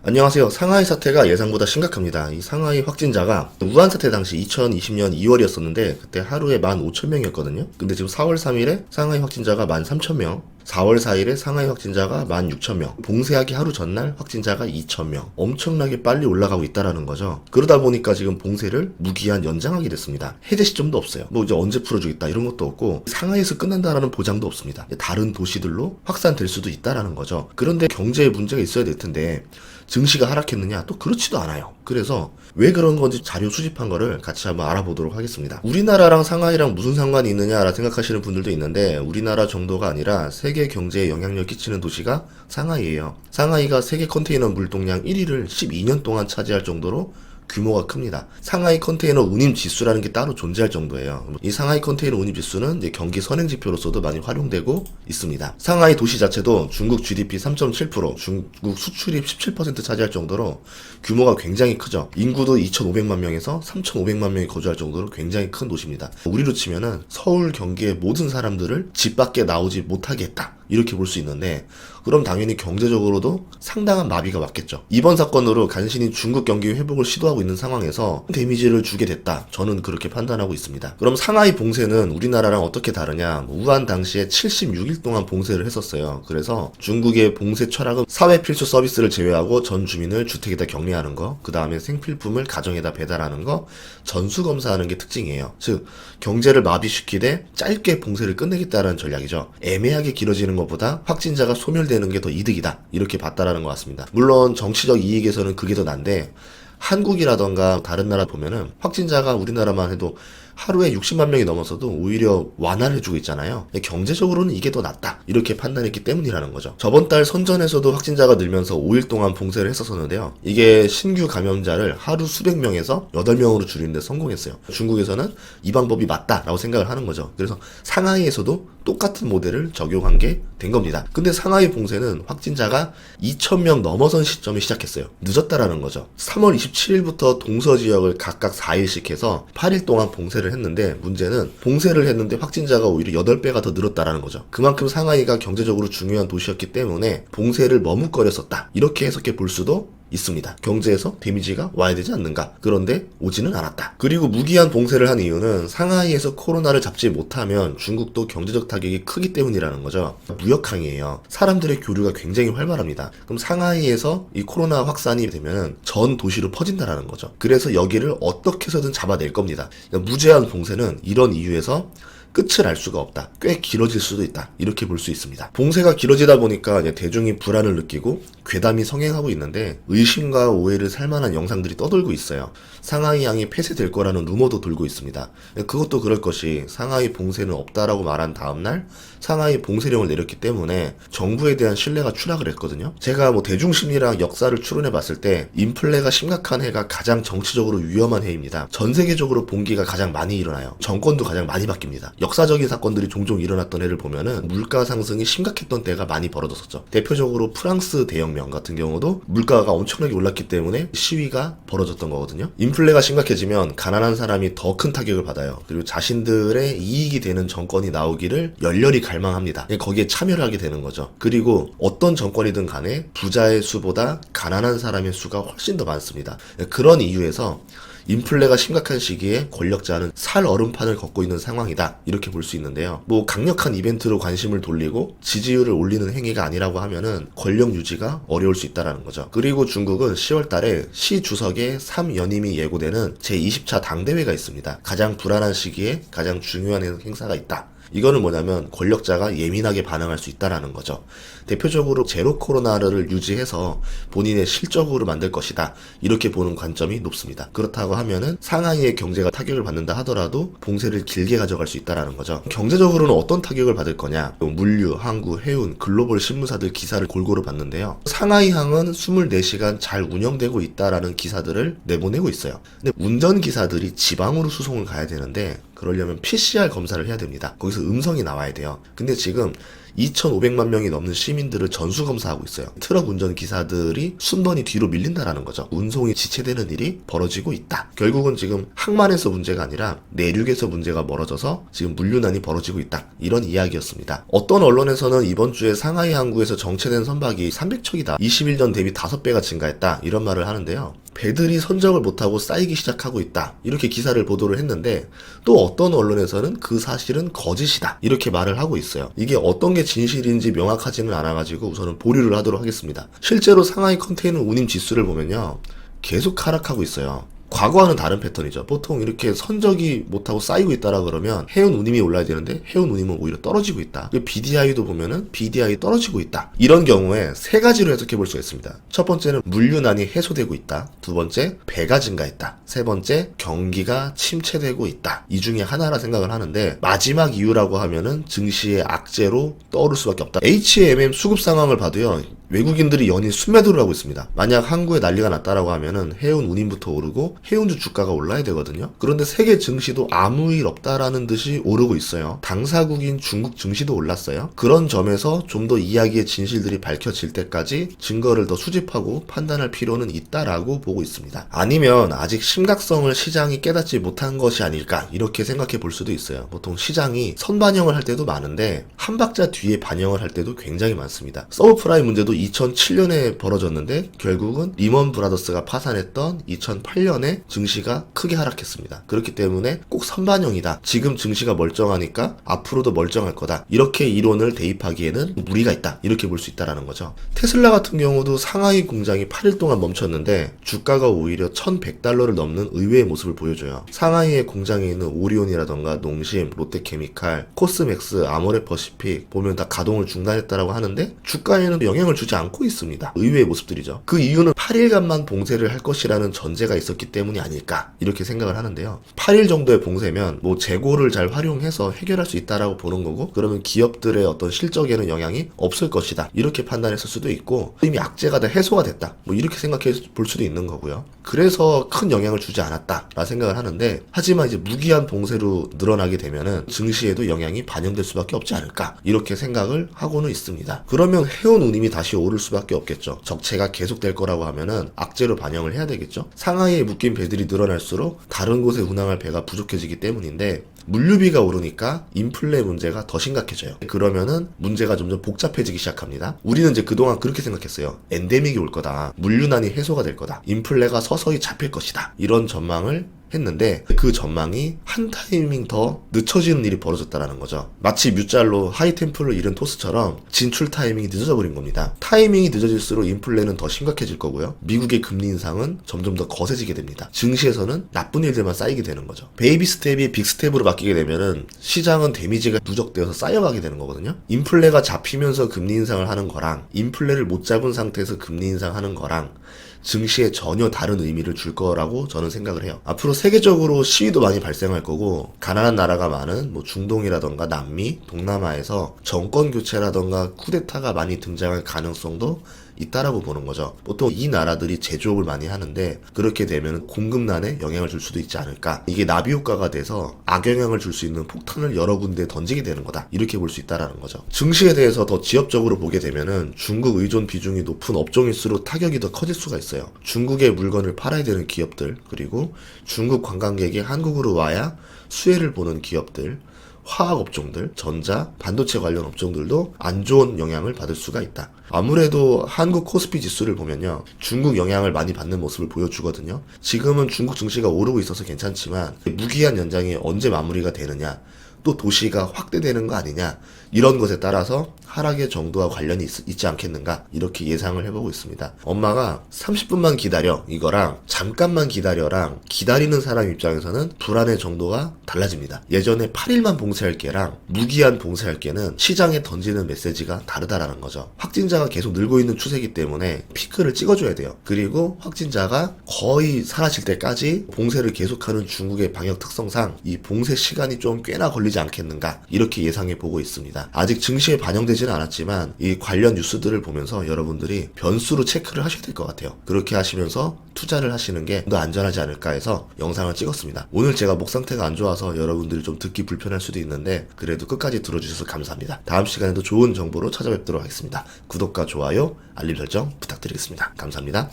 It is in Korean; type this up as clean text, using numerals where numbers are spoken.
안녕하세요. 상하이 사태가 예상보다 심각합니다. 이 상하이 확진자가 우한 사태 당시 2020년 2월이었었는데 그때 하루에 15,000명이었거든요. 근데 지금 4월 3일에 상하이 확진자가 13,000명, 4월 4일에 상하이 확진자가 16,000명, 봉쇄하기 하루 전날 확진자가 2,000명. 엄청나게 빨리 올라가고 있다라는 거죠. 그러다 보니까 지금 봉쇄를 무기한 연장하게 됐습니다. 해제 시점도 없어요. 뭐 이제 언제 풀어주겠다 이런 것도 없고 상하이에서 끝난다라는 보장도 없습니다. 다른 도시들로 확산될 수도 있다라는 거죠. 그런데 경제에 문제가 있어야 될 텐데 증시가 하락했느냐? 또 그렇지도 않아요. 그래서 왜 그런 건지 자료 수집한 거를 같이 한번 알아보도록 하겠습니다. 우리나라랑 상하이랑 무슨 상관이 있느냐라 생각하시는 분들도 있는데 우리나라 정도가 아니라 세계 경제에 영향력 끼치는 도시가 상하이예요. 상하이가 세계 컨테이너 물동량 1위를 12년 동안 차지할 정도로 규모가 큽니다. 상하이 컨테이너 운임 지수라는 게 따로 존재할 정도예요. 이 상하이 컨테이너 운임 지수는 이제 경기 선행 지표로서도 많이 활용되고 있습니다. 상하이 도시 자체도 중국 GDP 3.7%, 중국 수출입 17% 차지할 정도로 규모가 굉장히 크죠. 인구도 2,500만 명에서 3,500만 명이 거주할 정도로 굉장히 큰 도시입니다. 우리로 치면은 서울, 경기의 모든 사람들을 집 밖에 나오지 못하게 했다. 이렇게 볼 수 있는데 그럼 당연히 경제적으로도 상당한 마비가 왔겠죠. 이번 사건으로 간신히 중국 경기 회복을 시도하고 있는 상황에서 데미지를 주게 됐다. 저는 그렇게 판단하고 있습니다. 그럼 상하이 봉쇄는 우리나라랑 어떻게 다르냐? 우한 당시에 76일 동안 봉쇄를 했었어요. 그래서 중국의 봉쇄 철학은 사회 필수 서비스를 제외하고 전 주민을 주택에다 격리하는 거, 그 다음에 생필품을 가정에다 배달하는 거, 전수검사하는 게 특징이에요. 즉 경제를 마비시키되 짧게 봉쇄를 끝내겠다는 전략이죠. 애매하게 길어지는 것보다 확진자가 소멸되는 게 더 이득이다. 이렇게 봤다라는 것 같습니다. 물론 정치적 이익에서는 그게 더 난데 한국이라던가 다른 나라 보면은 확진자가 우리나라만 해도 하루에 60만 명이 넘어서도 오히려 완화를 해주고 있잖아요. 경제적으로는 이게 더 낫다. 이렇게 판단했기 때문이라는 거죠. 저번 달 선전에서도 확진자가 늘면서 5일 동안 봉쇄를 했었었는데요. 이게 신규 감염자를 하루 수백 명에서 8명으로 줄이는데 성공했어요. 중국에서는 이 방법이 맞다라고 생각을 하는 거죠. 그래서 상하이에서도 똑같은 모델을 적용한 게 된 겁니다. 근데 상하이 봉쇄는 확진자가 2,000명 넘어선 시점에 시작했어요. 늦었다라는 거죠. 3월 27일부터 동서 지역을 각각 4일씩 해서 8일 동안 봉쇄를 했는데 문제는 봉쇄를 했는데 확진자가 오히려 8배가 더 늘었다라는 거죠. 그만큼 상하이가 경제적으로 중요한 도시였기 때문에 봉쇄를 머뭇거렸었다. 이렇게 해석해 볼 수도 있습니다. 경제에서 데미지가 와야 되지 않는가? 그런데 오지는 않았다. 그리고 무기한 봉쇄를 한 이유는 상하이에서 코로나를 잡지 못하면 중국도 경제적 타격이 크기 때문이라는 거죠. 무역항이에요. 사람들의 교류가 굉장히 활발합니다. 그럼 상하이에서 이 코로나 확산이 되면 전 도시로 퍼진다라는 거죠. 그래서 여기를 어떻게 해서든 잡아낼 겁니다. 그러니까 무제한 봉쇄는 이런 이유에서 끝을 알 수가 없다. 꽤 길어질 수도 있다. 이렇게 볼 수 있습니다. 봉쇄가 길어지다 보니까 이제 대중이 불안을 느끼고 괴담이 성행하고 있는데 의심과 오해를 살만한 영상들이 떠돌고 있어요. 상하이항이 폐쇄될 거라는 루머도 돌고 있습니다. 그것도 그럴 것이 상하이 봉쇄는 없다라고 말한 다음날 상하이 봉쇄령을 내렸기 때문에 정부에 대한 신뢰가 추락을 했거든요. 제가 뭐 대중심리랑 역사를 추론해 봤을 때 인플레가 심각한 해가 가장 정치적으로 위험한 해입니다. 전 세계적으로 봉기가 가장 많이 일어나요. 정권도 가장 많이 바뀝니다. 역사적인 사건들이 종종 일어났던 해를 보면은 물가 상승이 심각했던 때가 많이 벌어졌었죠. 대표적으로 프랑스 대혁명 같은 경우도 물가가 엄청나게 올랐기 때문에 시위가 벌어졌던 거거든요. 인플레가 심각해지면 가난한 사람이 더 큰 타격을 받아요. 그리고 자신들의 이익이 되는 정권이 나오기를 열렬히 갈망합니다. 거기에 참여를 하게 되는 거죠. 그리고 어떤 정권이든 간에 부자의 수보다 가난한 사람의 수가 훨씬 더 많습니다. 그런 이유에서 인플레가 심각한 시기에 권력자는 살 얼음판을 걷고 있는 상황이다. 이렇게 볼 수 있는데요. 뭐 강력한 이벤트로 관심을 돌리고 지지율을 올리는 행위가 아니라고 하면은 권력 유지가 어려울 수 있다라는 거죠. 그리고 중국은 10월 달에 시 주석의 3연임이 예고되는 제20차 당대회가 있습니다. 가장 불안한 시기에 가장 중요한 행사가 있다. 이거는 뭐냐면 권력자가 예민하게 반응할 수 있다라는 거죠. 대표적으로 제로 코로나를 유지해서 본인의 실적으로 만들 것이다. 이렇게 보는 관점이 높습니다. 그렇다고 하면은 상하이의 경제가 타격을 받는다 하더라도 봉쇄를 길게 가져갈 수 있다라는 거죠. 경제적으로는 어떤 타격을 받을 거냐? 물류, 항구, 해운, 글로벌 신문사들 기사를 골고루 봤는데요. 상하이항은 24시간 잘 운영되고 있다라는 기사들을 내보내고 있어요. 근데 운전기사들이 지방으로 수송을 가야 되는데 그러려면 PCR 검사를 해야 됩니다. 거기서 음성이 나와야 돼요. 근데 지금 2,500만 명이 넘는 시민들을 전수검사하고 있어요. 트럭 운전기사들이 순번이 뒤로 밀린다라는 거죠. 운송이 지체되는 일이 벌어지고 있다. 결국은 지금 항만에서 문제가 아니라 내륙에서 문제가 멀어져서 지금 물류난이 벌어지고 있다. 이런 이야기였습니다. 어떤 언론에서는 이번 주에 상하이 항구에서 정체된 선박이 300척이다. 21년 대비 5배가 증가했다. 이런 말을 하는데요. 배들이 선적을 못하고 쌓이기 시작하고 있다. 이렇게 기사를 보도를 했는데 또 어떤 언론에서는 그 사실은 거짓이다. 이렇게 말을 하고 있어요. 이게 어떤 게 진실인지 명확하지는 않아가지고 우선은 보류를 하도록 하겠습니다. 실제로 상하이 컨테이너 운임 지수를 보면요. 계속 하락하고 있어요. 과거와는 다른 패턴이죠. 보통 이렇게 선적이 못하고 쌓이고 있다라 그러면 해운 운임이 올라야 되는데 해운 운임은 오히려 떨어지고 있다. BDI도 보면은 BDI 떨어지고 있다. 이런 경우에 세 가지로 해석해 볼 수가 있습니다. 첫 번째는 물류난이 해소되고 있다. 두 번째, 배가 증가했다. 세 번째, 경기가 침체되고 있다. 이 중에 하나라 생각을 하는데 마지막 이유라고 하면은 증시의 악재로 떠오를 수밖에 없다. HMM 수급 상황을 봐도요. 외국인들이 연일 순매도를 하고 있습니다. 만약 항구에 난리가 났다라고 하면은 해운 운임부터 오르고 해운주 주가가 올라야 되거든요. 그런데 세계 증시도 아무 일 없다라는 듯이 오르고 있어요. 당사국인 중국 증시도 올랐어요. 그런 점에서 좀 더 이야기의 진실들이 밝혀질 때까지 증거를 더 수집하고 판단할 필요는 있다라고 보고 있습니다. 아니면 아직 심각성을 시장이 깨닫지 못한 것이 아닐까 이렇게 생각해 볼 수도 있어요. 보통 시장이 선반영을 할 때도 많은데 한 박자 뒤에 반영을 할 때도 굉장히 많습니다. 서브프라임 문제도 2007년에 벌어졌는데 결국은 리먼 브라더스가 파산했던 2008년에 증시가 크게 하락했습니다. 그렇기 때문에 꼭 선반영이다. 지금 증시가 멀쩡하니까 앞으로도 멀쩡할 거다. 이렇게 이론을 대입하기에는 무리가 있다. 이렇게 볼 수 있다라는 거죠. 테슬라 같은 경우도 상하이 공장이 8일 동안 멈췄는데 주가가 오히려 1100달러를 넘는 의외의 모습을 보여줘요. 상하이의 공장에 있는 오리온이라던가 농심, 롯데케미칼, 코스맥스, 아모레퍼시픽 보면 다 가동을 중단했다라고 하는데 주가에는 영향을 주지 않고 있습니다. 의외의 모습들이죠. 그 이유는 8일간만 봉쇄를 할 것이라는 전제가 있었기 때문이 아닐까 이렇게 생각을 하는데요. 8일 정도의 봉쇄면 뭐 재고를 잘 활용해서 해결할 수 있다라고 보는 거고 그러면 기업들의 어떤 실적에는 영향이 없을 것이다. 이렇게 판단했을 수도 있고 이미 악재가 다 해소가 됐다. 뭐 이렇게 생각해 볼 수도 있는 거고요. 그래서 큰 영향을 주지 않았다 라 생각을 하는데 하지만 이제 무기한 봉쇄로 늘어나게 되면은 증시에도 영향이 반영될 수밖에 없지 않을까 이렇게 생각을 하고는 있습니다. 그러면 해운 운임이 다시 오를 수밖에 없겠죠. 적체가 계속될 거라고 하면은 악재로 반영을 해야 되겠죠. 상하이에 묶인 배들이 늘어날수록 다른 곳에 운항할 배가 부족해지기 때문인데 물류비가 오르니까 인플레 문제가 더 심각해져요. 그러면은 문제가 점점 복잡해지기 시작합니다. 우리는 이제 그동안 그렇게 생각했어요. 엔데믹이 올 거다. 물류난이 해소가 될 거다. 인플레가 서서히 잡힐 것이다. 이런 전망을 했는데 그 전망이 한 타이밍 더 늦춰지는 일이 벌어졌다라는 거죠. 마치 뮤짤로 하이템플을 잃은 토스처럼 진출 타이밍이 늦어져 버린 겁니다. 타이밍이 늦어질수록 인플레는 더 심각해질 거고요. 미국의 금리 인상은 점점 더 거세지게 됩니다. 증시에서는 나쁜 일들만 쌓이게 되는 거죠. 베이비 스텝이 빅 스텝으로 바뀌게 되면은 시장은 데미지가 누적되어서 쌓여가게 되는 거거든요. 인플레가 잡히면서 금리 인상을 하는 거랑 인플레를 못 잡은 상태에서 금리 인상하는 거랑 증시에 전혀 다른 의미를 줄 거라고 저는 생각을 해요. 앞으로 세계적으로 시위도 많이 발생할 거고 가난한 나라가 많은 뭐 중동이라던가 남미, 동남아에서 정권 교체라던가 쿠데타가 많이 등장할 가능성도 있다라고 보는 거죠. 보통 이 나라들이 제조업을 많이 하는데 그렇게 되면 공급난에 영향을 줄 수도 있지 않을까. 이게 나비 효과가 돼서 악영향을 줄 수 있는 폭탄을 여러 군데에 던지게 되는 거다. 이렇게 볼 수 있다라는 거죠. 증시에 대해서 더 지역적으로 보게 되면은 중국 의존 비중이 높은 업종일수록 타격이 더 커질 수가 있어요. 중국의 물건을 팔아야 되는 기업들 그리고 중국 관광객이 한국으로 와야 수혜를 보는 기업들 화학 업종들, 전자, 반도체 관련 업종들도 안 좋은 영향을 받을 수가 있다. 아무래도 한국 코스피 지수를 보면요. 중국 영향을 많이 받는 모습을 보여주거든요. 지금은 중국 증시가 오르고 있어서 괜찮지만 무기한 연장이 언제 마무리가 되느냐 또 도시가 확대되는 거 아니냐 이런 것에 따라서 하락의 정도와 관련이 있지 않겠는가 이렇게 예상을 해보고 있습니다. 엄마가 30분만 기다려 이거랑 잠깐만 기다려랑 기다리는 사람 입장에서는 불안의 정도가 달라집니다. 예전에 8일만 봉쇄할게랑 무기한 봉쇄할게는 시장에 던지는 메시지가 다르다라는 거죠. 확진자가 계속 늘고 있는 추세이기 때문에 피크를 찍어줘야 돼요. 그리고 확진자가 거의 사라질 때까지 봉쇄를 계속하는 중국의 방역 특성상 이 봉쇄 시간이 좀 꽤나 걸리지 되지 않겠는가 이렇게 예상해 보고 있습니다. 아직 증시에 반영되지는 않았지만 이 관련 뉴스들을 보면서 여러분들이 변수로 체크를 하셔야 될 것 같아요. 그렇게 하시면서 투자를 하시는 게 더 안전하지 않을까 해서 영상을 찍었습니다. 오늘 제가 목 상태가 안 좋아서 여러분들이 좀 듣기 불편할 수도 있는데 그래도 끝까지 들어주셔서 감사합니다. 다음 시간에도 좋은 정보로 찾아뵙도록 하겠습니다. 구독과 좋아요, 알림 설정 부탁드리겠습니다. 감사합니다.